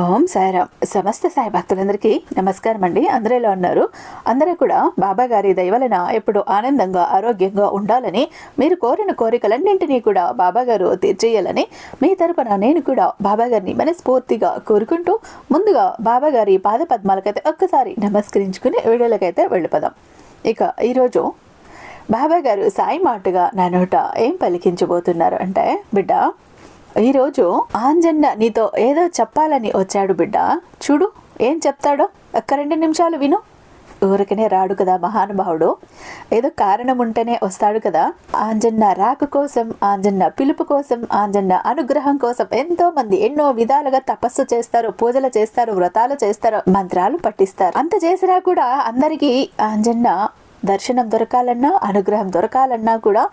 ఓం సాయిరామ్. సమస్త సాయి భక్తులందరికీ నమస్కారం అండి. అందరూ ఎలా ఉన్నారు? అందరూ కూడా బాబా గారి దయవలన ఎప్పుడు ఆనందంగా ఆరోగ్యంగా ఉండాలని, మీరు కోరిన కోరికలన్నింటినీ కూడా బాబా గారు తీర్చేయాలని మీ తరపున నేను కూడా బాబా గారిని మనస్ఫూర్తిగా కోరుకుంటూ ముందుగా బాబా గారి పాద పద్మాలకైతే ఒక్కసారి నమస్కరించుకుని వీడియోలకైతే వెళ్ళిపోదాం. ఇక ఈరోజు బాబా గారు సాయి మాటగా నా నోట ఏం పలికించబోతున్నారు అంటే, బిడ్డ ఈరోజు ఆంజన్న నీతో ఏదో చెప్పాలని వచ్చాడు బిడ్డ. చూడు ఏం చెప్తాడో, ఒక్క 2 నిమిషాలు విను. ఊరికనే రాడు కదా మహానుభావుడు, ఏదో కారణం ఉంటేనే వస్తాడు కదా. ఆంజన్న రాక కోసం, ఆంజన్న పిలుపు కోసం, ఆంజన్న అనుగ్రహం కోసం ఎంతో మంది ఎన్నో విధాలుగా తపస్సు చేస్తారు, పూజలు చేస్తారు, వ్రతాలు చేస్తారు, మంత్రాలు పట్టిస్తారు. అంత చేసినా కూడా అందరికీ ఆంజన్న దర్శనం దొరకాలన్నా, అనుగ్రహం దొరకాలన్నా కూడా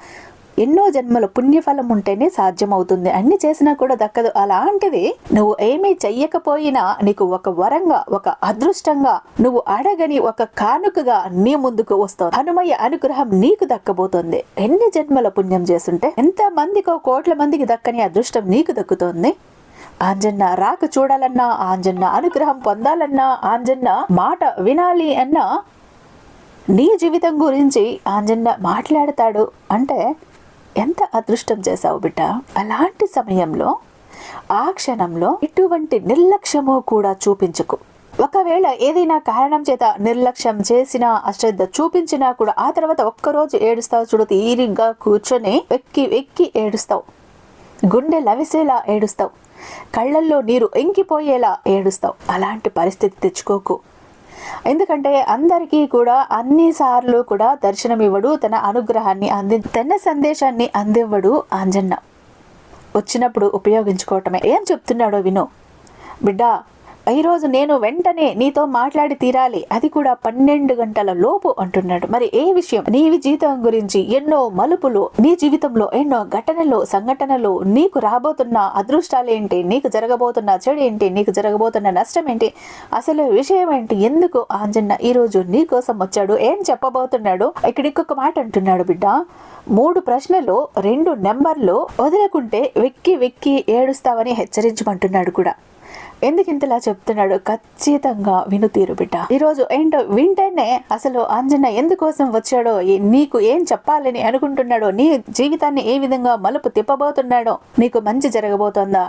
ఎన్నో జన్మల పుణ్యఫలం ఉంటేనే సాధ్యమవుతుంది. అన్ని చేసినా కూడా దక్కదు. అలాంటిది నువ్వు ఏమీ చెయ్యకపోయినా నీకు ఒక వరంగా, ఒక అదృష్టంగా, నువ్వు అడగని ఒక కానుకగా నీ ముందుకు వస్తుంది. హనుమయ్య అనుగ్రహం నీకు దక్కబోతుంది. ఎన్ని జన్మల పుణ్యం చేస్తుంటే ఎంత మందికో, కోట్ల మందికి దక్కని అదృష్టం నీకు దక్కుతోంది. ఆంజన్న రాక చూడాలన్నా, ఆంజన్న అనుగ్రహం పొందాలన్నా, ఆంజన్న మాట వినాలి అన్నా, నీ జీవితం గురించి ఆంజన్న మాట్లాడతాడు అంటే ఎంత అదృష్టం చేశావు బిడ్డ. అలాంటి సమయంలో, ఆ క్షణంలో ఎటువంటి నిర్లక్ష్యము కూడా చూపించకు. ఒకవేళ ఏదైనా కారణం చేత నిర్లక్ష్యం చేసినా, అశ్రద్ధ చూపించినా కూడా ఆ తర్వాత ఒక్కరోజు ఏడుస్తావు చూడు. తీరిగ్గా కూర్చొని వెక్కి వెక్కి ఏడుస్తావు, గుండె లవిసేలా ఏడుస్తావు, కళ్ళల్లో నీరు ఎంకిపోయేలా ఏడుస్తావు. అలాంటి పరిస్థితి తెచ్చుకోకు. ఎందుకంటే అందరికీ కూడా అన్నిసార్లు కూడా దర్శనమివ్వడు, తన అనుగ్రహాన్ని తన సందేశాన్ని అందివ్వడు ఆంజన్న. వచ్చినప్పుడు ఉపయోగించుకోవటమే. ఏం చెప్తున్నాడో విను బిడ్డ. ఈరోజు నేను వెంటనే నీతో మాట్లాడి తీరాలి, అది కూడా 12 గంటల లోపు అంటున్నాడు. మరి ఏ విషయం? నీ జీవితం గురించి ఎన్నో మలుపులు, నీ జీవితంలో ఎన్నో ఘటనలు, సంఘటనలు, నీకు రాబోతున్న అదృష్టాలు ఏంటి, నీకు జరగబోతున్న చెడు ఏంటి, నీకు జరగబోతున్న నష్టం ఏంటి, అసలు విషయం ఏంటి, ఎందుకు ఆంజన్న ఈరోజు నీ కోసం వచ్చాడు, ఏం చెప్పబోతున్నాడు? ఇక్కడ ఇంకొక మాట అంటున్నాడు బిడ్డ. 3 ప్రశ్నలు 2 నెంబర్లు వదలకుంటే వెక్కి వెక్కి ఏడుస్తావని హెచ్చరించమంటున్నాడు కూడా. ఎందుకు ఇంతలా చెప్తున్నాడు? ఖచ్చితంగా వినుతీరు బిడ్డ. ఈరోజు ఏంటో వింటేనే అసలు ఆంజన్న ఎందుకోసం వచ్చాడో, నీకు ఏం చెప్పాలని అనుకుంటున్నాడో, నీ జీవితాన్ని ఏ విధంగా మలుపు తిప్పబోతున్నాడో, నీకు మంచి జరగబోతోందా,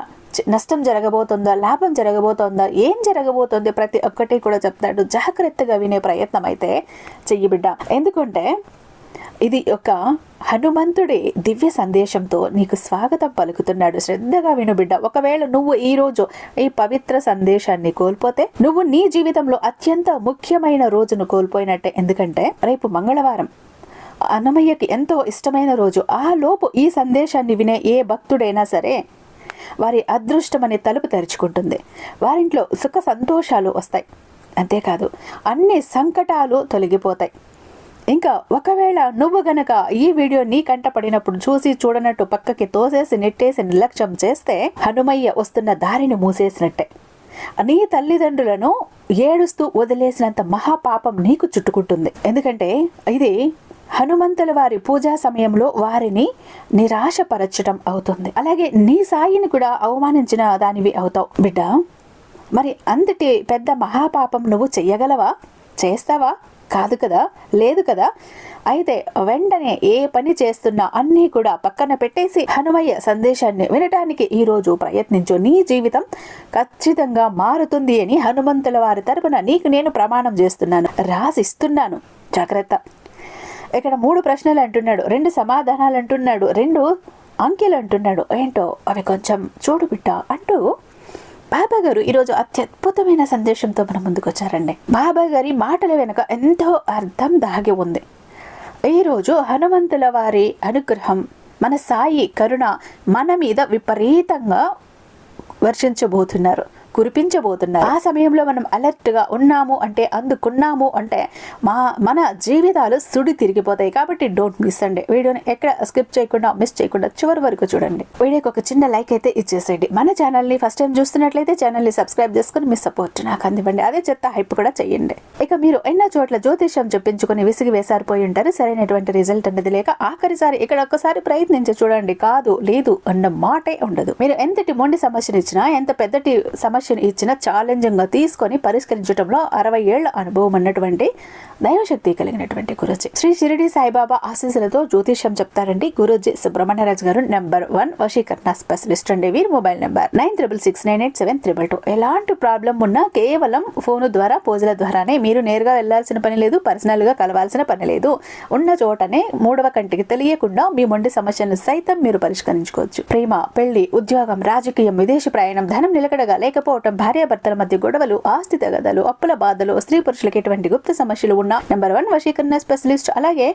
నష్టం జరగబోతుందా, లాభం జరగబోతోందా, ఏం జరగబోతోంది, ప్రతి ఒక్కటి కూడా చెప్తాడు. జాగ్రత్తగా వినే ప్రయత్నం అయితే చెయ్యి బిడ్డ. ఎందుకంటే ఇది ఒక హనుమంతుడి దివ్య సందేశంతో నీకు స్వాగతం పలుకుతున్నాడు. శ్రద్ధగా విను బిడ్డ. ఒకవేళ నువ్వు ఈరోజు ఈ పవిత్ర సందేశాన్ని కోల్పోతే నువ్వు నీ జీవితంలో అత్యంత ముఖ్యమైన రోజును కోల్పోయినట్టే. ఎందుకంటే రేపు మంగళవారం, అన్నమయ్యకి ఎంతో ఇష్టమైన రోజు. ఆ లోపు ఈ సందేశాన్ని వినే ఏ భక్తుడైనా సరే వారి అదృష్టం అనే తలుపు తెరుచుకుంటుంది. వారింట్లో సుఖ సంతోషాలు వస్తాయి. అంతేకాదు అన్ని సంకటాలు తొలగిపోతాయి. ఇంకా ఒకవేళ నువ్వు గనక ఈ వీడియో నీ కంట పడినప్పుడు చూసి చూడనట్టు పక్కకి తోసేసి నెట్టేసి నిర్లక్ష్యం చేస్తే హనుమయ్య వస్తున్న దారిని మూసేసినట్టే. నీ తల్లిదండ్రులను ఏడుస్తూ వదిలేసినంత మహాపాపం నీకు చుట్టుకుంటుంది. ఎందుకంటే ఇది హనుమంతుల వారి పూజా సమయంలో వారిని నిరాశపరచడం అవుతుంది. అలాగే నీ సాయిని కూడా అవమానించిన దానివి అవుతావు బిడ్డ. మరి అంతటి పెద్ద మహాపాపం నువ్వు చెయ్యగలవా? చేస్తావా? కాదు కదా, లేదు కదా. అయితే వెంటనే ఏ పని చేస్తున్నా అన్నీ కూడా పక్కన పెట్టేసి హనుమయ్య సందేశాన్ని వినటానికి ఈరోజు ప్రయత్నించు. నీ జీవితం ఖచ్చితంగా మారుతుంది అని హనుమంతుల వారి తరపున నీకు నేను ప్రమాణం చేస్తున్నాను, రాసిస్తున్నాను. జాగ్రత్త. ఇక్కడ 3 ప్రశ్నలు అంటున్నాడు, 2 సమాధానాలు అంటున్నాడు, 2 అంకెలు అంటున్నాడు. ఏంటో అవి కొంచెం చూడు బిడ్డ అంటూ బాబా గారు ఈరోజు అత్యద్భుతమైన సందేశంతో మన ముందుకు వచ్చారండి. బాబా గారి మాటల వెనుక ఎంతో అర్థం దాగి ఉంది. ఈరోజు హనుమంతుల వారి అనుగ్రహం, మన సాయి కరుణ మన మీద విపరీతంగా వర్షించబోతున్నారు, కురిపించబోతున్నారు. ఆ సమయంలో మనం అలర్ట్గా ఉన్నాము అంటే, అందుకున్నాము అంటే మన జీవితాలు సుడి తిరిగిపోతాయి. కాబట్టి డోంట్ మిస్ అండి. వీడియోని ఎక్కడ స్కిప్ చేయకుండా, మిస్ చేయకుండా చివరి వరకు చూడండి. వీడియోకి ఒక చిన్న లైక్ అయితే ఇచ్చేసేయండి. మన ఛానల్ని ఫస్ట్ టైం చూస్తున్నట్లయితే ఛానల్ని సబ్స్క్రైబ్ చేసుకుని మీ సపోర్ట్ నాకు అందివ్వండి. అదే చెత్త హైప్ కూడా చేయండి. ఇక మీరు ఎన్నో చోట్ల జ్యోతిష్యం చెప్పించుకుని విసిగి వేసారిపోయి ఉంటారు. సరైనటువంటి రిజల్ట్ అనేది లేక ఆఖరిసారి ఇక్కడ ఒక్కసారి ప్రయత్నించి చూడండి. కాదు లేదు అన్న మాటే ఉండదు. మీరు ఎంతటి మొండి సమస్యనిచ్చినా, ఎంత పెద్దటి సమస్య సమస్యను ఇచ్చిన ఛాలెంజింగ్గా తీసుకొని పరిష్కరించడంలో 60 ఏళ్ల అనుభవం అన్నటువంటి దైవశక్తి కలిగినటువంటి గురూజీ. శ్రీ షిరిడి సాయిబాబా ఆశీస్సులతో జ్యోతిష్యం చెప్తారండి గురూజీ సుబ్రహ్మణ్యరాజు గారు. నెంబర్ 1 వశీకరణ స్పెషలిస్ట్ అండి. వీరి మొబైల్ నెంబర్ 96698732. ఎలాంటి ప్రాబ్లం ఉన్నా కేవలం ఫోను ద్వారా పూజల ద్వారానే, మీరు నేరుగా వెళ్లాల్సిన పని లేదు, పర్సనల్ గా కలవాల్సిన పని లేదు. ఉన్న చోటనే మూడవ కంటికి తెలియకుండా మీ మొండి సమస్యలను సైతం మీరు పరిష్కరించుకోవచ్చు. ప్రేమ, పెళ్లి, ఉద్యోగం, రాజకీయం, విదేశీ ప్రయాణం, ధనం నిలకడగా లేకపోవటం, భార్యాభర్తల మధ్య గొడవలు, ఆస్తి తగదలు, అప్పుల బాధలు, స్త్రీ పురుషులకు ఎటువంటి గుప్త సమస్యలు ఉన్న నెంబర్ 1 వశీకరణ స్పెషలిస్ట్. అలాగే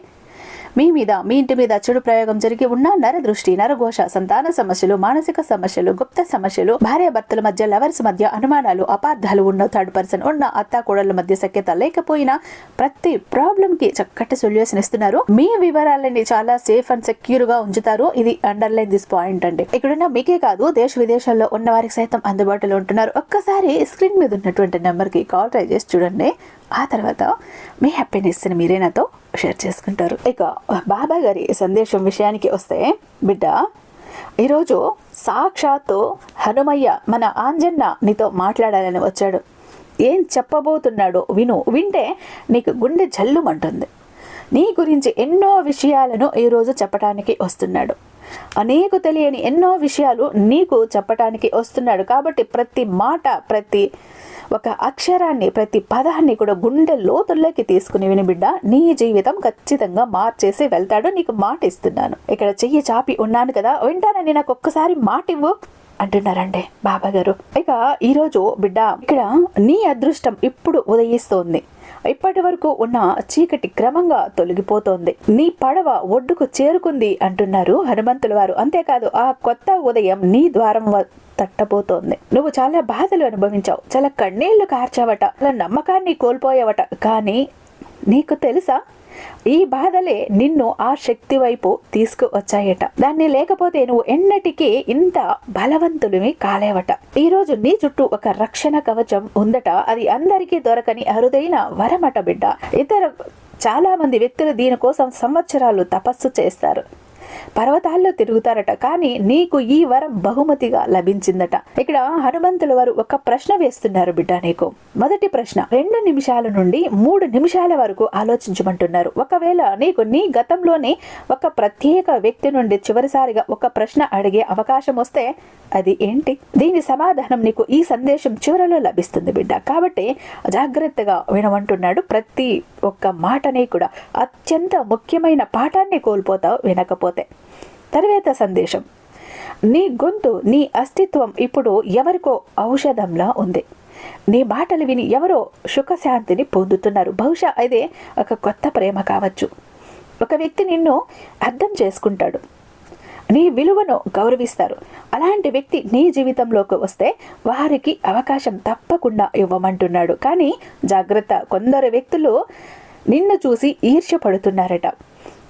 మీ ఇంటి మీద చెడు ప్రయోగం జరిగి ఉన్న నరదృష్టి, నరఘోష, సంతాన సమస్యలు, మానసిక సమస్యలు, గుప్త సమస్యలు, భార్యాభర్తల మధ్య, లవర్స్ మధ్య అనుమానాలు, అపార్థాలు ఉన్న, థర్డ్ పర్సన్ ఉన్న, అత్త కోడళ్ల మధ్య సఖ్యత లేకపోయినా ప్రతి ప్రాబ్లం కి చక్కటి సొల్యూషన్ ఇస్తున్నారు. మీ వివరాలని చాలా సేఫ్ అండ్ సెక్యూర్ గా ఉంచుతారు. ఇది అండర్లైన్ దిస్ పాయింట్ అండి. ఇక్కడున్న మీకే కాదు, దేశ విదేశాల్లో ఉన్న వారికి సైతం అందుబాటులో ఉంటున్నారు. ఒక్కసారి స్క్రీన్ మీద ఉన్నటువంటి నెంబర్ కి కాల్ ట్రై చేసి చూడండి. ఆ తర్వాత మీ హ్యాపీనెస్ ని మీరే నాతో షేర్ చేసుకుంటారు. ఇక బాబా గారి సందేశం విషయానికి వస్తే, బిడ్డ, ఈరోజు సాక్షాత్తు హనుమయ్య మన ఆంజన్న నీతో మాట్లాడాలని వచ్చాడు. ఏం చెప్పబోతున్నాడో విను. వింటే నీకు గుండె జల్లుమంటుంది. నీ గురించి ఎన్నో విషయాలను ఈరోజు చెప్పటానికి వస్తున్నాడు. నీకు తెలియని ఎన్నో విషయాలు నీకు చెప్పటానికి వస్తున్నాడు. కాబట్టి ప్రతి మాట, ప్రతి ఒక అక్షరాన్ని, ప్రతి పదాన్ని కూడా గుండె లోతుల్లోకి తీసుకుని విని బిడ్డ, నీ జీవితం ఖచ్చితంగా మార్చేసి వెళ్తాడు. నీకు మాట ఇస్తున్నాను. ఇక్కడ చెయ్యి చాపి ఉన్నాను కదా, వింటానని నాకు ఒక్కసారి మాట ఇవ్వు అంటున్నారండి బాబా గారు. ఇక ఈరోజు బిడ్డ, ఇక్కడ నీ అదృష్టం ఇప్పుడు ఉదయిస్తోంది. ఇప్పటి వరకు ఉన్న చీకటి క్రమంగా తొలగిపోతోంది. నీ పడవ ఒడ్డుకు చేరుకుంది అంటున్నారు హనుమంతుల వారు. అంతేకాదు, ఆ కొత్త ఉదయం నీ ద్వారం తట్టబోతోంది. నువ్వు చాలా బాధలు అనుభవించావు, చాలా కన్నీళ్లు కార్చావట, చాలా నమ్మకాన్ని కోల్పోయావట. కానీ నీకు తెలుసా, ఈ బాధలే నిన్ను ఆ శక్తి వైపు తీసుకువచ్చాయట. దాన్ని లేకపోతే నువ్వు ఎన్నటికీ ఇంత బలవంతుడివి కాలేవట. ఈ రోజు నీ చుట్టూ ఒక రక్షణ కవచం ఉందట. అది అందరికీ దొరకని అరుదైన వరమట బిడ్డ. చాలా మంది వ్యక్తులు దీనికోసం సంవత్సరాలు తపస్సు చేస్తారు, పర్వతాల్లో తిరుగుతారట. కానీ నీకు ఈ వరం బహుమతిగా లభించిందట. ఇక్కడ హనుమంతుల వారు ఒక ప్రశ్న వేస్తున్నారు బిడ్డ నీకు. మొదటి ప్రశ్న 2 నిమిషాల నుండి 3 నిమిషాల వరకు ఆలోచించమంటున్నారు. ఒకవేళ నీకు నీ గతంలోనే ఒక ప్రత్యేక వ్యక్తి నుండి చివరిసారిగా ఒక ప్రశ్న అడిగే అవకాశం వస్తే అది ఏంటి? దీని సమాధానం నీకు ఈ సందేశం చివరలో లభిస్తుంది బిడ్డ. కాబట్టి జాగ్రత్తగా వినమంటున్నాడు. ప్రతి ఒక్క మాటని కూడా అత్యంత ముఖ్యమైన పాఠాన్ని కోల్పోతావు వినకపోతే. తరువాత సందేశం, నీ గొంతు, నీ అస్తిత్వం ఇప్పుడు ఎవరికో ఔషధంలా ఉంది. నీ మాటలు విని ఎవరో సుఖశాంతిని పొందుతున్నారు. బహుశా అదే ఒక కొత్త ప్రేమ కావచ్చు. ఒక వ్యక్తి నిన్ను అర్థం చేసుకుంటాడు, నీ విలువను గౌరవిస్తారు. అలాంటి వ్యక్తి నీ జీవితంలోకి వస్తే వారికి అవకాశం తప్పకుండా ఇవ్వమంటున్నాడు. కానీ జాగ్రత్త, కొందరు వ్యక్తులు నిన్ను చూసి ఈర్ష్యపడుతున్నారట.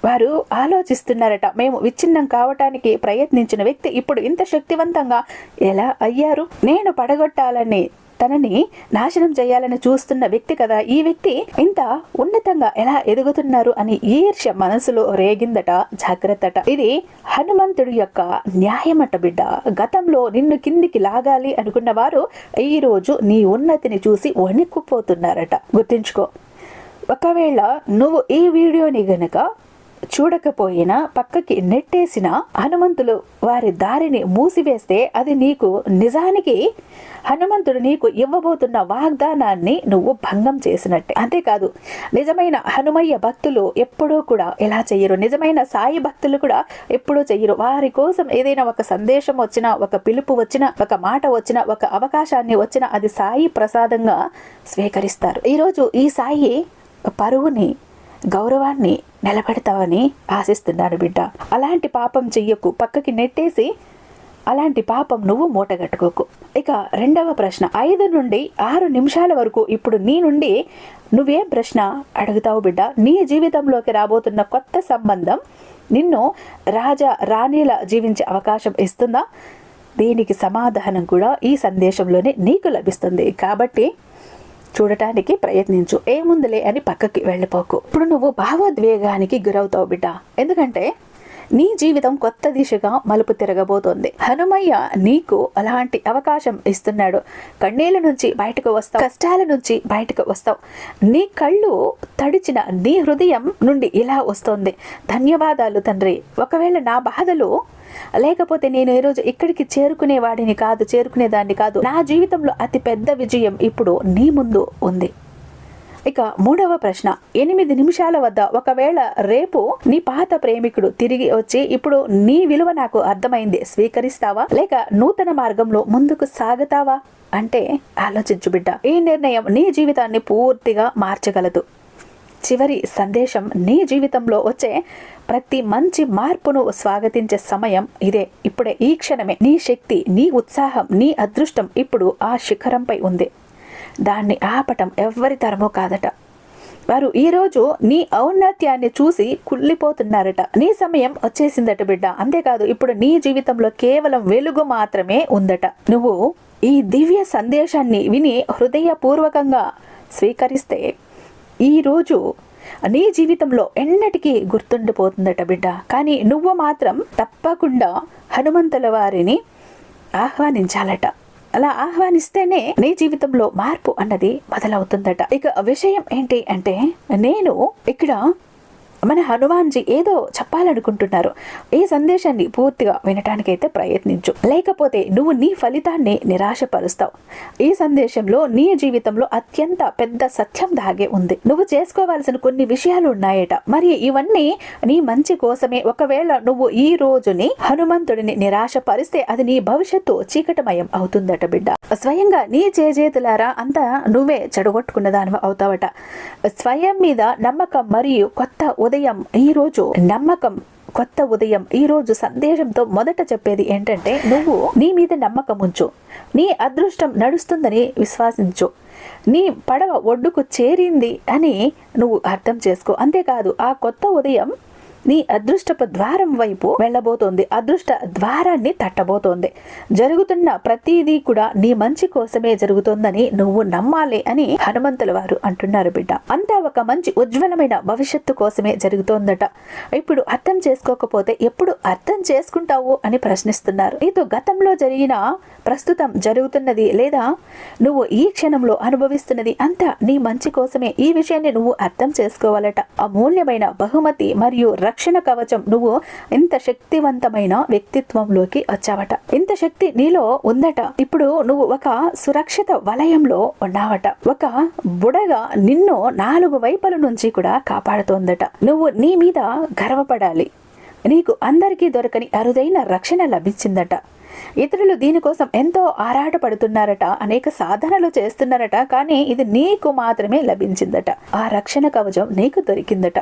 వారు ఆలోచిస్తున్నారట, మేము విచ్ఛిన్నం కావటానికి ప్రయత్నించిన వ్యక్తి ఇప్పుడు ఇంత శక్తివంతంగా ఎలా అయ్యారు? నేను పడగొట్టాలని, తనని నాశనం చేయాలని చూస్తున్న వ్యక్తి కదా ఈ వ్యక్తి, ఇంత ఉన్నతంగా ఎలా ఎదుగుతున్నారు అని ఈర్ష్య మనసులో రేగిందట. జాగ్రత్తట, ఇది హనుమంతుడి యొక్క న్యాయమట బిడ్డ. గతంలో నిన్ను కిందికి లాగాలి అనుకున్న వారు ఈ రోజు నీ ఉన్నతిని చూసి వణికిపోతున్నారట. గుర్తుంచుకో. ఒకవేళ నువ్వు ఈ వీడియోని గనక చూడకపోయినా, పక్కకి నెట్టేసిన, హనుమంతులు వారి దారిని మూసివేస్తే అది నీకు నిజానికి హనుమంతుడు నీకు ఇవ్వబోతున్న వాగ్దానాన్ని నువ్వు భంగం చేసినట్టే. అంతేకాదు, నిజమైన హనుమయ్య భక్తులు ఎప్పుడూ కూడా ఇలా చెయ్యరు. నిజమైన సాయి భక్తులు కూడా ఎప్పుడూ చెయ్యరు. వారి కోసం ఏదైనా ఒక సందేశం వచ్చినా, ఒక పిలుపు వచ్చినా, ఒక మాట వచ్చినా, ఒక అవకాశాన్ని వచ్చినా అది సాయి ప్రసాదంగా స్వీకరిస్తారు. ఈరోజు ఈ సాయి పరువుని, గౌరవాన్ని నిలబెడతావని ఆశిస్తున్నాను బిడ్డ. అలాంటి పాపం చెయ్యకు, పక్కకి నెట్టేసి అలాంటి పాపం నువ్వు మూటగట్టుకోకు. ఇక రెండవ ప్రశ్న, 5 నుండి 6 నిమిషాల వరకు ఇప్పుడు నీ నుండి నువ్వేం ప్రశ్న అడుగుతావు బిడ్డ? నీ జీవితంలోకి రాబోతున్న కొత్త సంబంధం నిన్ను రాజా రాణిలా జీవించే అవకాశం ఇస్తుందా? దీనికి సమాధానం కూడా ఈ సందేశంలోనే నీకు లభిస్తుంది. కాబట్టి చూడటానికి ప్రయత్నించు, ఏముందులే అని పక్కకి వెళ్ళిపోకు. ఇప్పుడు నువ్వు భావోద్వేగానికి గురవుతావు బిడ్డ. ఎందుకంటే నీ జీవితం కొత్త దిశగా మలుపు తిరగబోతోంది. హనుమయ్య నీకు అలాంటి అవకాశం ఇస్తున్నాడు. కన్నీళ్ళ నుంచి బయటకు వస్తావు, కష్టాల నుంచి బయటకు వస్తావు. నీ కళ్ళు తడిచిన నీ హృదయం నుండి ఇలా వస్తోంది, ధన్యవాదాలు తండ్రి. ఒకవేళ నా బాధలు లేకపోతే నేను ఈరోజు ఇక్కడికి చేరుకునేదాన్ని కాదు. నా జీవితంలో అతి పెద్ద విజయం ఇప్పుడు నీ ముందు ఉంది. ఇక మూడవ ప్రశ్న, 8 నిమిషాల వద్ద ఒకవేళ రేపు నీ పాత ప్రేమికుడు తిరిగి వచ్చి ఇప్పుడు నీ విలువ నాకు అర్థమైంది, స్వీకరిస్తావా లేక నూతన మార్గంలో ముందుకు సాగుతావా అంటే ఆలోచించు బిడ్డ. ఈ నిర్ణయం నీ జీవితాన్ని పూర్తిగా మార్చగలదు. చివరి సందేశం, నీ జీవితంలో వచ్చే ప్రతి మంచి మార్పును స్వాగతించే సమయం ఇదే, ఇప్పుడే, ఈ క్షణమే. నీ శక్తి, నీ ఉత్సాహం, నీ అదృష్టం ఇప్పుడు ఆ శిఖరంపై ఉంది. దాన్ని ఆపటం ఎవ్వరి తరమో కాదట. వారు ఈరోజు నీ ఔన్నత్యాన్ని చూసి కుళ్ళిపోతున్నారట. నీ సమయం వచ్చేసిందట బిడ్డ. అంతేకాదు, ఇప్పుడు నీ జీవితంలో కేవలం వెలుగు మాత్రమే ఉందట. నువ్వు ఈ దివ్య సందేశాన్ని విని హృదయపూర్వకంగా స్వీకరిస్తే ఈరోజు నీ జీవితంలో ఎన్నటికీ గుర్తుండిపోతుందట బిడ్డ. కానీ నువ్వు మాత్రం తప్పకుండా హనుమంతుల వారిని ఆహ్వానించాలట. అలా ఆహ్వానిస్తేనే నీ జీవితంలో మార్పు అన్నది మొదలవుతుందట. ఇక విషయం ఏంటి అంటే, నేను ఇక్కడ మన హనుమాన్జీ ఏదో చెప్పాలనుకుంటున్నారు. ఈ సందేశాన్ని పూర్తిగా వినటానికైతే ప్రయత్నించు, లేకపోతే నువ్వు నీ ఫలితాన్ని నిరాశపరుస్తావు. ఈ సందేశంలో నీ జీవితంలో అత్యంత పెద్ద సత్యం దాగే ఉంది. నువ్వు చేసుకోవాల్సిన కొన్ని విషయాలు ఉన్నాయట. మరి ఇవన్నీ నీ మంచి కోసమే. ఒకవేళ నువ్వు ఈ రోజుని హనుమంతుడిని నిరాశపరిస్తే అది నీ భవిష్యత్తు చీకటమయం అవుతుందట బిడ్డ. స్వయంగా నీ చేతులారా అంతా నువ్వే చెడగొట్టుకున్న దాని అవుతావట. స్వయం మీద నమ్మకం మరియు కొత్త ఉదయం ఈరోజు. నమ్మకం, కొత్త ఉదయం ఈరోజు సందేశంతో మొదట చెప్పేది ఏంటంటే, నువ్వు నీ మీద నమ్మకం ఉంచు. నీ అదృష్టం నడుస్తుందని విశ్వసించు. నీ పడవ ఒడ్డుకు చేరింది అని నువ్వు అర్థం చేసుకో. అంతేకాదు, ఆ కొత్త ఉదయం నీ అదృష్టపు ద్వారం వైపు వెళ్ళబోతోంది. అదృష్ట ద్వారాన్ని తట్టబోతోంది. జరుగుతున్న ప్రతిదీ కూడా నీ మంచి కోసమే జరుగుతోందని నువ్వు నమ్మాలి అని హనుమంతుల వారు అంటున్నారు బిడ్డ. అంతా ఒక మంచి ఉజ్వలమైన భవిష్యత్తు కోసమే జరుగుతోందట. ఇప్పుడు అర్థం చేసుకోకపోతే ఎప్పుడు అర్థం చేసుకుంటావు అని ప్రశ్నిస్తున్నారు. నీతో గతంలో జరిగిన, ప్రస్తుతం జరుగుతున్నది లేదా నువ్వు ఈ క్షణంలో అనుభవిస్తున్నది అంతా నీ మంచి కోసమే. ఈ విషయాన్ని నువ్వు అర్థం చేసుకోవాలట. అమూల్యమైన బహుమతి మరియు రక్షణ కవచం. నువ్వు ఇంత శక్తివంతమైన వ్యక్తిత్వంలోకి వచ్చావట. ఇంత శక్తి నీలో ఉందట. ఇప్పుడు నువ్వు ఒక సురక్షిత వలయంలో ఉన్నావట. ఒక బుడగ నిన్ను 4 వైపుల నుంచి కూడా కాపాడుతోందట. నువ్వు నీ మీద గర్వపడాలి. నీకు అందరికీ దొరకని అరుదైన రక్షణ లభించిందట. ఇతరులు దీనికోసం ఎంతో ఆరాటపడుతున్నారట, అనేక సాధనలు చేస్తున్నారట. కానీ ఇది నీకు మాత్రమే లభించిందట. ఆ రక్షణ కవచం నీకు దొరికిందట.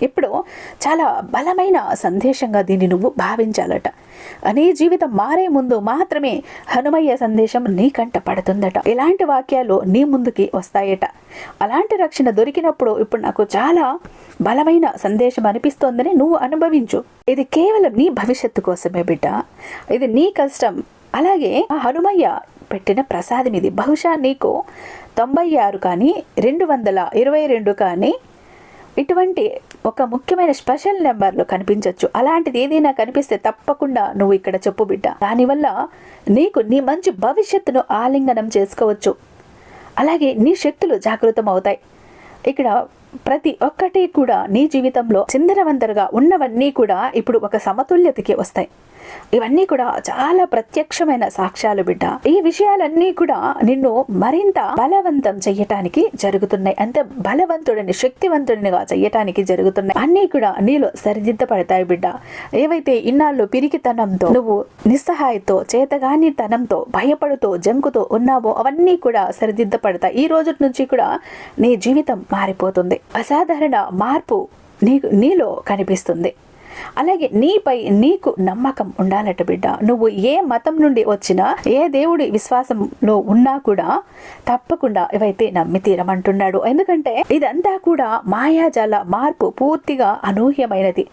ఇప్పుడు చాలా బలమైన సందేశంగా దీన్ని నువ్వు భావించాలట. నీ జీవితం మారే ముందు మాత్రమే హనుమయ్య సందేశం నీ కంట పడుతుందట. ఇలాంటి వాక్యాలు నీ ముందుకి వస్తాయట. అలాంటి రక్షణ దొరికినప్పుడు ఇప్పుడు నాకు చాలా బలమైన సందేశం అనిపిస్తోందని నువ్వు అనుభవించు. ఇది కేవలం నీ భవిష్యత్తు కోసమే బిడ్డ. ఇది నీ కష్టం. అలాగే ఆ హనుమయ్య పెట్టిన ప్రసాదం ఇది. బహుశా నీకు 96 కానీ 222 కానీ ఇటువంటి ఒక ముఖ్యమైన స్పెషల్ నెంబర్లు కనిపించవచ్చు. అలాంటిది ఏదైనా కనిపిస్తే తప్పకుండా నువ్వు ఇక్కడ చెప్పు బిడ్డ. దానివల్ల నీకు నీ మంచి భవిష్యత్తును ఆలింగనం చేసుకోవచ్చు. అలాగే నీ శక్తులు జాగృతం అవుతాయి. ఇక్కడ ప్రతి ఒక్కటి కూడా నీ జీవితంలో చిందరవందరగా ఉన్నవన్నీ కూడా ఇప్పుడు ఒక సమతుల్యతకి వస్తాయి. ఇవన్నీ కూడా చాలా ప్రత్యక్షమైన సాక్ష్యాలు బిడ్డ. ఈ విషయాలన్నీ కూడా నిన్ను మరింత బలవంతం చెయ్యటానికి జరుగుతున్నాయి. అంటే బలవంతుడిని, శక్తివంతుడినిగా చెయ్యటానికి జరుగుతున్నాయి. అన్నీ కూడా నీలో సరిదిద్దపడతాయి బిడ్డ. ఏవైతే ఇన్నాళ్ళు పిరికితనంతో, నువ్వు నిస్సహాయతో, చేతగాని తనంతో, భయపడుతూ, జంకుతో ఉన్నావో అవన్నీ కూడా సరిదిద్దపడతాయి. ఈ రోజు నుంచి కూడా నీ జీవితం మారిపోతుంది. అసాధారణ మార్పు నీలో కనిపిస్తుంది. అలాగే నీపై నీకు నమ్మకం ఉండాలట బిడ్డ. నువ్వు ఏ మతం నుండి వచ్చినా, ఏ దేవుడి విశ్వాసంలో ఉన్నా కూడా తప్పకుండా ఇవైతే నమ్మి తీరమంటున్నాడు. ఎందుకంటే ఇదంతా కూడా మాయాజాల మార్పు, పూర్తిగా అనూహ్యమైనది.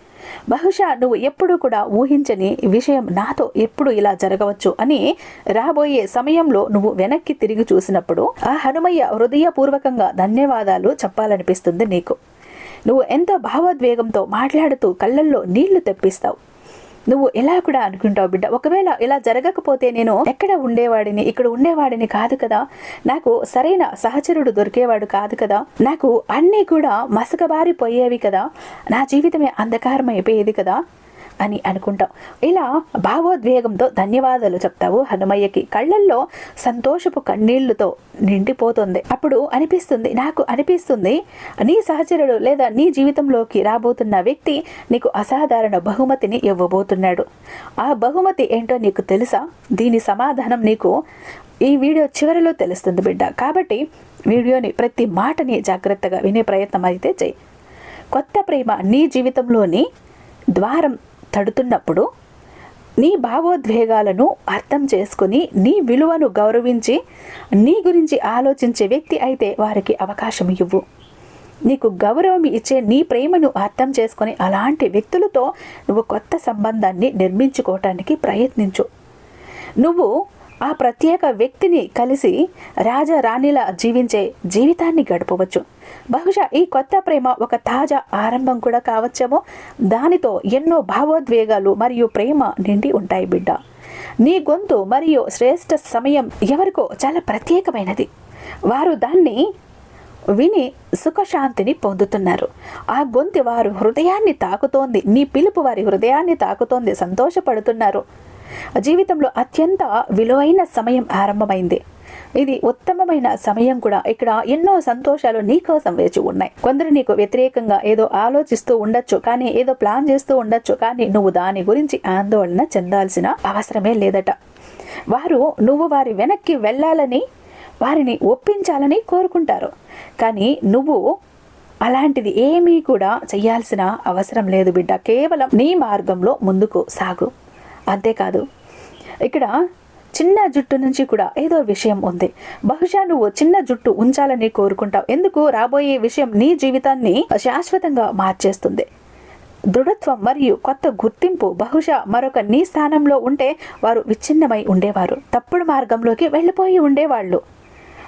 బహుశా నువ్వు ఎప్పుడు కూడా ఊహించని విషయం నాతో ఎప్పుడు ఇలా జరగవచ్చు అని రాబోయే సమయంలో నువ్వు వెనక్కి తిరిగి చూసినప్పుడు ఆ హనుమయ్య హృదయపూర్వకంగా ధన్యవాదాలు చెప్పాలనిపిస్తుంది నీకు. నువ్వు ఎంతో భావోద్వేగంతో మాట్లాడుతూ కళ్ళల్లో నీళ్లు తెప్పిస్తావు. నువ్వు ఎలా కూడా అనుకుంటావు బిడ్డ, ఒకవేళ ఇలా జరగకపోతే నేను ఎక్కడ ఉండేవాడిని, ఇక్కడ ఉండేవాడిని కాదు కదా, నాకు సరైన సహచరుడు దొరికేవాడు కాదు కదా, నాకు అన్నీ కూడా మసకబారిపోయేవి కదా, నా జీవితమే అంధకారం అయిపోయేది కదా అని అనుకుంటావు. ఇలా భావోద్వేగంతో ధన్యవాదాలు చెప్తావు హనుమయ్యకి. కళ్ళల్లో సంతోషపు కన్నీళ్లతో నిండిపోతుంది. అప్పుడు నాకు అనిపిస్తుంది నీ సహచరుడు లేదా నీ జీవితంలోకి రాబోతున్న వ్యక్తి నీకు అసాధారణ బహుమతిని ఇవ్వబోతున్నాడు. ఆ బహుమతి ఏంటో నీకు తెలుసా? దీని సమాధానం నీకు ఈ వీడియో చివరిలో తెలుస్తుంది బిడ్డ. కాబట్టి వీడియోని ప్రతి మాటని జాగ్రత్తగా వినే ప్రయత్నం అయితే చేయి. కొత్త ప్రేమ నీ జీవితంలోని ద్వారం తడుతున్నప్పుడు నీ భావోద్వేగాలను అర్థం చేసుకుని నీ విలువను గౌరవించి నీ గురించి ఆలోచించే వ్యక్తి అయితే వారికి అవకాశం ఇవ్వు. నీకు గౌరవం ఇచ్చే నీ ప్రేమను అర్థం చేసుకొని అలాంటి వ్యక్తులతో నువ్వు కొత్త సంబంధాన్ని నిర్మించుకోవటానికి ప్రయత్నించు. నువ్వు ఆ ప్రత్యేక వ్యక్తిని కలిసి రాజా రాణిలా జీవించే జీవితాన్ని గడపవచ్చు. బహుశా ఈ కొత్త ప్రేమ ఒక తాజా ఆరంభం కూడా కావచ్చేమో. దానితో ఎన్నో భావోద్వేగాలు మరియు ప్రేమ నిండి ఉంటాయి బిడ్డ. నీ గొంతు మరియు శ్రేష్ఠ సమయం ఎవరికో చాలా ప్రత్యేకమైనది. వారు దాన్ని విని సుఖశాంతిని పొందుతున్నారు. ఆ గొంతు వారి హృదయాన్ని తాకుతోంది. నీ పిలుపు వారి హృదయాన్ని తాకుతోంది. సంతోషపడుతున్నారు. జీవితంలో అత్యంత విలువైన సమయం ఆరంభమైంది. ఇది ఉత్తమమైన సమయం కూడా. ఇక్కడ ఎన్నో సంతోషాలు నీకోసం వేచి ఉన్నాయి. కొందరు నీకు వ్యతిరేకంగా ఏదో ఆలోచిస్తూ ఉండొచ్చు, కానీ ఏదో ప్లాన్ చేస్తూ ఉండొచ్చు, కానీ నువ్వు దాని గురించి ఆందోళన చెందాల్సిన అవసరమే లేదట. నువ్వు వారి వెనక్కి వెళ్ళాలని, వారిని ఒప్పించాలని కోరుకుంటారు, కానీ నువ్వు అలాంటిది ఏమీ కూడా చెయ్యాల్సిన అవసరం లేదు బిడ్డ. కేవలం నీ మార్గంలో ముందుకు సాగు. అంతేకాదు, ఇక్కడ చిన్న జుట్టు నుంచి కూడా ఏదో విషయం ఉంది. బహుశా నువ్వు చిన్న జుట్టు ఉంచాలని కోరుకుంటావు. ఎందుకు? రాబోయే విషయం నీ జీవితాన్ని శాశ్వతంగా మార్చేస్తుంది. దృఢత్వం మరియు కొత్త గుర్తింపు. బహుశా మరొక నీ స్థానంలో ఉంటే వారు విచ్ఛిన్నమై ఉండేవారు, తప్పుడు మార్గంలోకి వెళ్ళిపోయి ఉండేవాళ్ళు,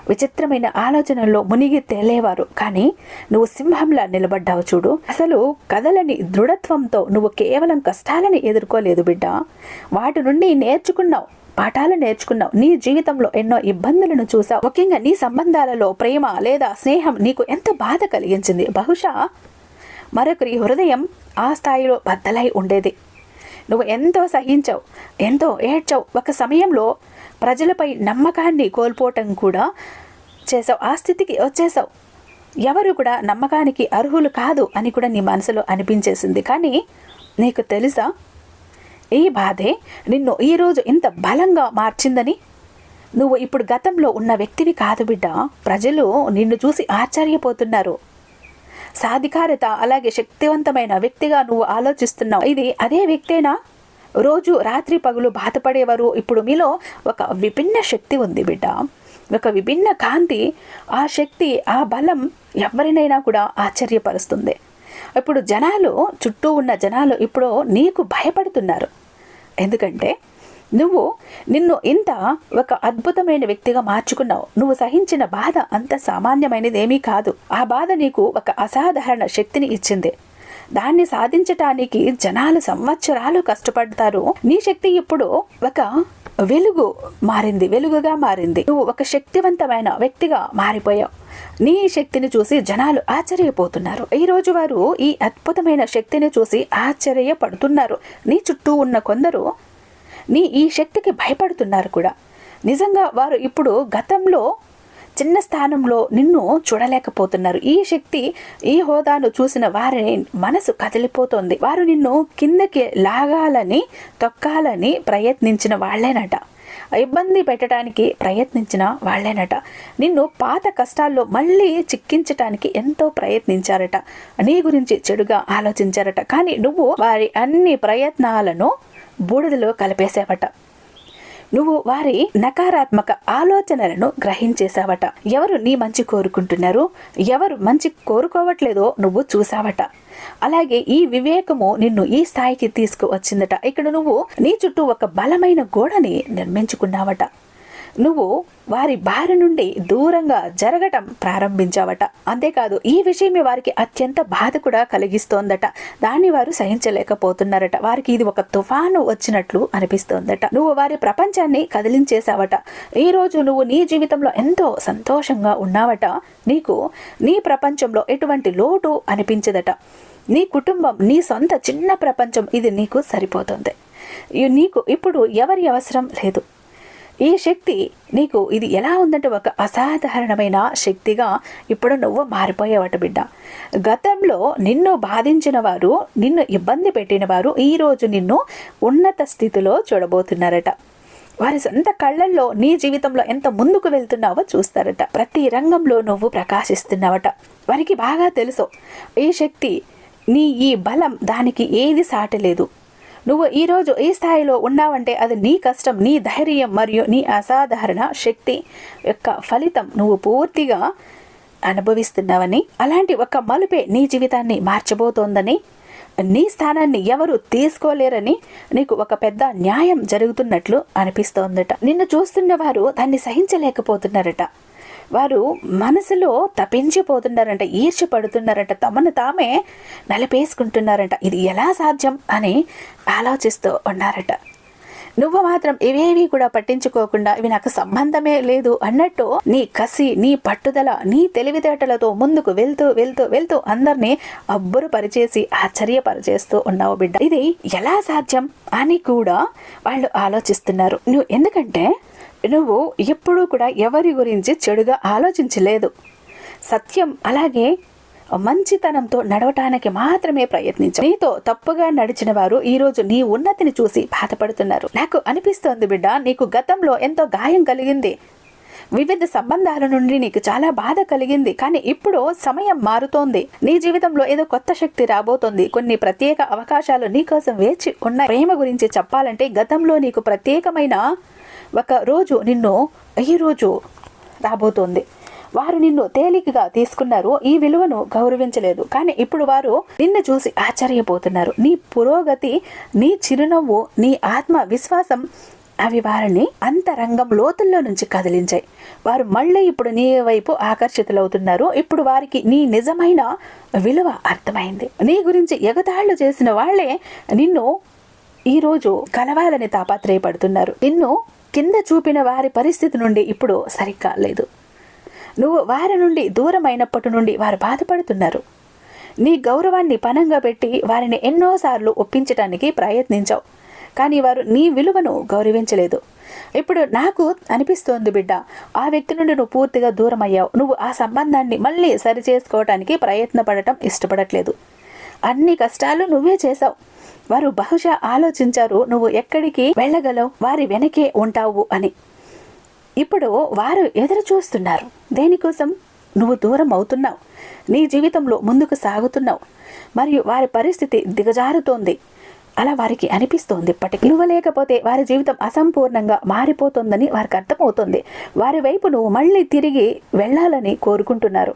విచిత్రమైన ఆలోచనల్లో మునిగి తేలేవారు. కానీ నువ్వు సింహంలా నిలబడ్డావు చూడు. అసలు కదలని దృఢత్వంతో నువ్వు కేవలం కష్టాలని ఎదుర్కోలేదు బిడ్డ, వాటి నుండి పాఠాలు నేర్చుకున్నావు. నీ జీవితంలో ఎన్నో ఇబ్బందులను చూసావు. ముఖ్యంగా నీ సంబంధాలలో ప్రేమ లేదా స్నేహం నీకు ఎంత బాధ కలిగించింది. బహుశా మరొకరి హృదయం ఆ స్థాయిలో బద్దలై ఉండేది. నువ్వు ఎంతో సహించావు, ఎంతో ఏడ్చావు. ఒక సమయంలో ప్రజలపై నమ్మకాన్ని కోల్పోవటం కూడా చేసావు. ఆ స్థితికి వచ్చేసావు. ఎవరు కూడా నమ్మకానికి అర్హులు కాదు అని కూడా నీ మనసులో అనిపించేసింది. కానీ నీకు తెలుసా, ఈ బాధే నిన్ను ఈరోజు ఇంత బలంగా మార్చిందని. నువ్వు ఇప్పుడు గతంలో ఉన్న వ్యక్తివి కాదు బిడ్డ. ప్రజలు నిన్ను చూసి ఆశ్చర్యపోతున్నారు. సాధికారత అలాగే శక్తివంతమైన వ్యక్తిగా నువ్వు ఆలోచిస్తున్నావు. ఇది అదే వ్యక్తేనా? రోజు రాత్రి పగులు బాధపడేవారు. ఇప్పుడు మీలో ఒక విభిన్న శక్తి ఉంది బిడ్డ, ఒక విభిన్న కాంతి. ఆ శక్తి, ఆ బలం ఎవరినైనా కూడా ఆశ్చర్యపరుస్తుంది. ఇప్పుడు చుట్టూ ఉన్న జనాలు ఇప్పుడు నీకు భయపడుతున్నారు. ఎందుకంటే నిన్ను ఇంత ఒక అద్భుతమైన వ్యక్తిగా మార్చుకున్నావు. నువ్వు సహించిన బాధ అంత సామాన్యమైనదేమీ కాదు. ఆ బాధ నీకు ఒక అసాధారణ శక్తిని ఇచ్చింది. దాన్ని సాధించటానికి జనాలు సంవత్సరాలు కష్టపడతారు. నీ శక్తి ఇప్పుడు ఒక వెలుగుగా మారింది. నువ్వు ఒక శక్తివంతమైన వ్యక్తిగా మారిపోయావు. నీ శక్తిని చూసి జనాలు ఆశ్చర్యపోతున్నారు. ఈ రోజు వారు ఈ అద్భుతమైన శక్తిని చూసి ఆశ్చర్యపడుతున్నారు. నీ చుట్టూ ఉన్న కొందరు ఈ శక్తికి భయపడుతున్నారు కూడా. నిజంగా వారు ఇప్పుడు గతంలో చిన్న స్థానంలో నిన్ను చూడలేకపోతున్నారు. ఈ శక్తి, ఈ హోదాను చూసిన వారిని మనసు కదిలిపోతోంది. వారు నిన్ను కిందకి లాగాలని, తొక్కాలని ప్రయత్నించిన వాళ్లేనట. ఇబ్బంది పెట్టడానికి ప్రయత్నించిన వాళ్లేనట. నిన్ను పాత కష్టాల్లో మళ్ళీ చిక్కించటానికి ఎంతో ప్రయత్నించారట. నీ గురించి చెడుగా ఆలోచించారట. కానీ నువ్వు వారి అన్ని ప్రయత్నాలను బూడిదలో కలిపేసావట. నువ్వు వారి నకారాత్మక ఆలోచనలను గ్రహించేశావట. ఎవరు నీ మంచి కోరుకుంటున్నారు, ఎవరు మంచి కోరుకోవట్లేదో నువ్వు చూసావట. అలాగే ఈ వివేకము నిన్ను ఈ స్థాయికి తీసుకువచ్చిందట. ఇక్కడ నువ్వు నీ చుట్టూ ఒక బలమైన గోడని నిర్మించుకున్నావట. నువ్వు వారి బారి నుండి దూరంగా జరగటం ప్రారంభించావట. అంతేకాదు ఈ విషయమే వారికి అత్యంత బాధ కూడా కలిగిస్తోందట. దాన్ని వారు సహించలేకపోతున్నారట. వారికి ఇది ఒక తుఫాను వచ్చినట్లు అనిపిస్తోందట. నువ్వు వారి ప్రపంచాన్ని కదిలించేశావట. ఈ రోజు నువ్వు నీ జీవితంలో ఎంతో సంతోషంగా ఉన్నావట. నీకు నీ ప్రపంచంలో ఎటువంటి లోటు అనిపించదట. నీ కుటుంబం, నీ సొంత చిన్న ప్రపంచం, ఇది నీకు సరిపోతుంది. నీకు ఇప్పుడు ఎవరి అవసరం లేదు. ఈ శక్తి నీకు ఇది ఎలా ఉందంటే ఒక అసాధారణమైన శక్తిగా ఇప్పుడు నువ్వు మారిపోయావట బిడ్డ. గతంలో నిన్ను బాధించిన వారు, నిన్ను ఇబ్బంది పెట్టిన వారు ఈరోజు నిన్ను ఉన్నత స్థితిలో చూడబోతున్నారట. వారి సొంత కళ్ళల్లో నీ జీవితంలో ఎంత ముందుకు వెళ్తున్నావో చూస్తారట. ప్రతి రంగంలో నువ్వు ప్రకాశిస్తున్నావట. వారికి బాగా తెలుసు ఈ శక్తి, నీ ఈ బలం, దానికి ఏది సాటలేదు. నువ్వు ఈరోజు ఈ స్థాయిలో ఉన్నావంటే అది నీ కష్టం, నీ ధైర్యం మరియు నీ అసాధారణ శక్తి యొక్క ఫలితం. నువ్వు పూర్తిగా అనుభవిస్తున్నావని, అలాంటి ఒక మలుపే నీ జీవితాన్ని మార్చబోతోందని, నీ స్థానాన్ని ఎవరు తీసుకోలేరని నీకు ఒక పెద్ద న్యాయం జరుగుతున్నట్లు అనిపిస్తోందట. నిన్ను చూస్తున్న వారు దాన్ని సహించలేకపోతున్నారట. వారు మనసులో తపించిపోతున్నారంట, ఈర్ష్యపడుతున్నారంట, తమను తామే నలిపేసుకుంటున్నారంట. ఇది ఎలా సాధ్యం అని ఆలోచిస్తూ ఉన్నారట. నువ్వు మాత్రం ఇవేవి కూడా పట్టించుకోకుండా ఇవి నాకు సంబంధమే లేదు అన్నట్టు నీ కసి, నీ పట్టుదల, నీ తెలివితేటలతో ముందుకు వెళ్తూ వెళ్తూ వెళ్తూ అందరినీ అబ్బురు పరిచేసి ఆశ్చర్యపరిచేస్తూ ఉన్నావు బిడ్డ. ఇది ఎలా సాధ్యం అని కూడా వాళ్ళు ఆలోచిస్తున్నారు. ఎందుకంటే నువ్వు ఎప్పుడూ కూడా ఎవరి గురించి చెడుగా ఆలోచించలేదు. సత్యం అలాగే మంచితనంతో నడవటానికి మాత్రమే ప్రయత్నించావు. నీతో తప్పుగా నడిచిన వారు ఈరోజు నీ ఉన్నతిని చూసి బాధపడుతున్నారు. నాకు అనిపిస్తోంది బిడ్డ, నీకు గతంలో ఎంతో గాయం కలిగింది. వివిధ సంబంధాల నుండి నీకు చాలా బాధ కలిగింది. కానీ ఇప్పుడు సమయం మారుతోంది. నీ జీవితంలో ఏదో కొత్త శక్తి రాబోతోంది. కొన్ని ప్రత్యేక అవకాశాలు నీ కోసం వేచి ఉన్నాయి. ప్రేమ గురించి చెప్పాలంటే గతంలో నీకు ప్రత్యేకమైన ఒక రోజు ఈ రోజు రాబోతోంది. వారు నిన్ను తేలికగా తీసుకున్నారు, ఈ విలువను గౌరవించలేదు. కానీ ఇప్పుడు వారు నిన్ను చూసి ఆశ్చర్యపోతున్నారు. నీ పురోగతి, నీ చిరునవ్వు, నీ ఆత్మ విశ్వాసం అవి వారిని అంతరంగం లోతుల్లో నుంచి కదిలించాయి. వారు మళ్ళీ ఇప్పుడు నీ వైపు ఆకర్షితులవుతున్నారు. ఇప్పుడు వారికి నీ నిజమైన విలువ అర్థమైంది. నీ గురించి ఎగతాళిలు చేసిన వాళ్లే నిన్ను ఈరోజు కలవాలని తాపత్రయపడుతున్నారు. నిన్ను కింద చూపిన వారి పరిస్థితి నుండి ఇప్పుడు సరిగ్గా లేదు. నువ్వు వారి నుండి దూరం అయినప్పటి నుండి వారు బాధపడుతున్నారు. నీ గౌరవాన్ని పణంగా పెట్టి వారిని ఎన్నోసార్లు ఒప్పించడానికి ప్రయత్నించావు. కానీ వారు నీ విలువను గౌరవించలేదు. ఇప్పుడు నాకు అనిపిస్తోంది బిడ్డ, ఆ వ్యక్తి నుండి నువ్వు పూర్తిగా దూరం అయ్యావు. నువ్వు ఆ సంబంధాన్ని మళ్ళీ సరిచేసుకోవటానికి ప్రయత్నపడటం ఇష్టపడట్లేదు. అన్ని కష్టాలు నువ్వే చేశావు. వారు బహుశా ఆలోచించారు నువ్వు ఎక్కడికి వెళ్ళగలవు, వారి వెనకే ఉంటావు అని. ఇప్పుడు వారు ఎదురు చూస్తున్నారు. దేనికోసం? నువ్వు దూరం అవుతున్నావు, నీ జీవితంలో ముందుకు సాగుతున్నావు, మరియు వారి పరిస్థితి దిగజారుతోంది. అలా వారికి అనిపిస్తోంది. ఇప్పటికీ నువ్వు లేకపోతే వారి జీవితం అసంపూర్ణంగా మారిపోతుందని వారికి అర్థమవుతుంది. వారి వైపు నువ్వు మళ్ళీ తిరిగి వెళ్ళాలని కోరుకుంటున్నారు.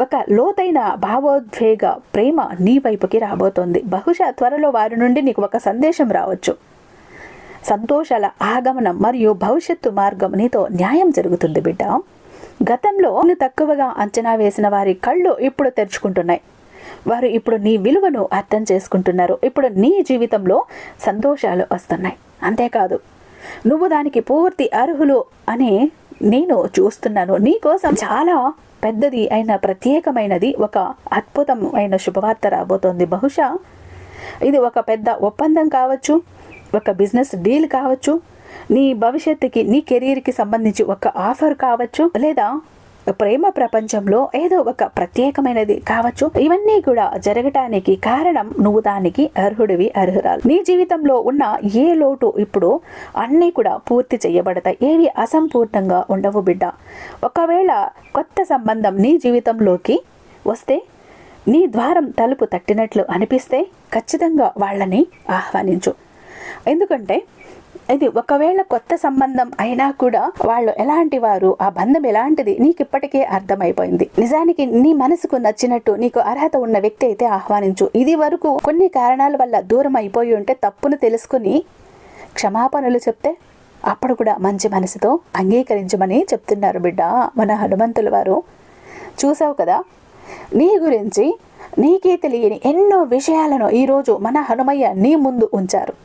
ఒక లోతైన భావోద్వేగ ప్రేమ నీ వైపుకి రాబోతోంది. బహుశా త్వరలో వారి నుండి నీకు ఒక సందేశం రావచ్చు. సంతోషాల ఆగమనం మరియు భవిష్యత్తు మార్గం నీతో న్యాయం జరుగుతుంది బిడ్డ. గతంలో తక్కువగా అంచనా వేసిన వారి కళ్ళు ఇప్పుడు తెరుచుకుంటున్నాయి. వారు ఇప్పుడు నీ విలువను అర్థం చేసుకుంటున్నారు. ఇప్పుడు నీ జీవితంలో సంతోషాలు వస్తున్నాయి. అంతేకాదు, నువ్వు దానికి పూర్తి అర్హులు అని నేను చూస్తున్నాను. నీ కోసం చాలా పెద్దది అయిన ప్రత్యేకమైనది ఒక అద్భుతమైన శుభవార్త రాబోతోంది. బహుశా ఇది ఒక పెద్ద ఒప్పందం కావచ్చు, ఒక బిజినెస్ డీల్ కావచ్చు, నీ భవిష్యత్తుకి, నీ కెరీర్కి సంబంధించి ఒక ఆఫర్ కావచ్చు, లేదా ప్రేమ ప్రపంచంలో ఏదో ఒక ప్రత్యేకమైనది కావచ్చు. ఇవన్నీ కూడా జరగటానికి కారణం నువ్వు దానికి అర్హుడివి, అర్హురాలు. నీ జీవితంలో ఉన్న ఏ లోటు ఇప్పుడు అన్నీ కూడా పూర్తి చేయబడతాయి. ఏవి అసంపూర్ణంగా ఉండవు బిడ్డ. ఒకవేళ కొత్త సంబంధం నీ జీవితంలోకి వస్తే, నీ ద్వారం తలుపు తట్టినట్లు అనిపిస్తే ఖచ్చితంగా వాళ్ళని ఆహ్వానించు. ఎందుకంటే ఇది ఒకవేళ కొత్త సంబంధం అయినా కూడా వాళ్ళు ఎలాంటి వారు, ఆ బంధం ఎలాంటిది నీకు ఇప్పటికే అర్థమైపోయింది. నిజానికి నీ మనసుకు నచ్చినట్టు నీకు అర్హత ఉన్న వ్యక్తి అయితే ఆహ్వానించు. ఇది వరకు కొన్ని కారణాల వల్ల దూరం అయిపోయి ఉంటే తప్పును తెలుసుకుని క్షమాపణలు చెప్తే అప్పుడు కూడా మంచి మనసుతో అంగీకరించమని చెప్తున్నారు బిడ్డ మన హనుమంతుల వారు. చూసావు కదా, నీ గురించి నీకే తెలియని ఎన్నో విషయాలను ఈరోజు మన హనుమయ్య నీ ముందు ఉంచారు.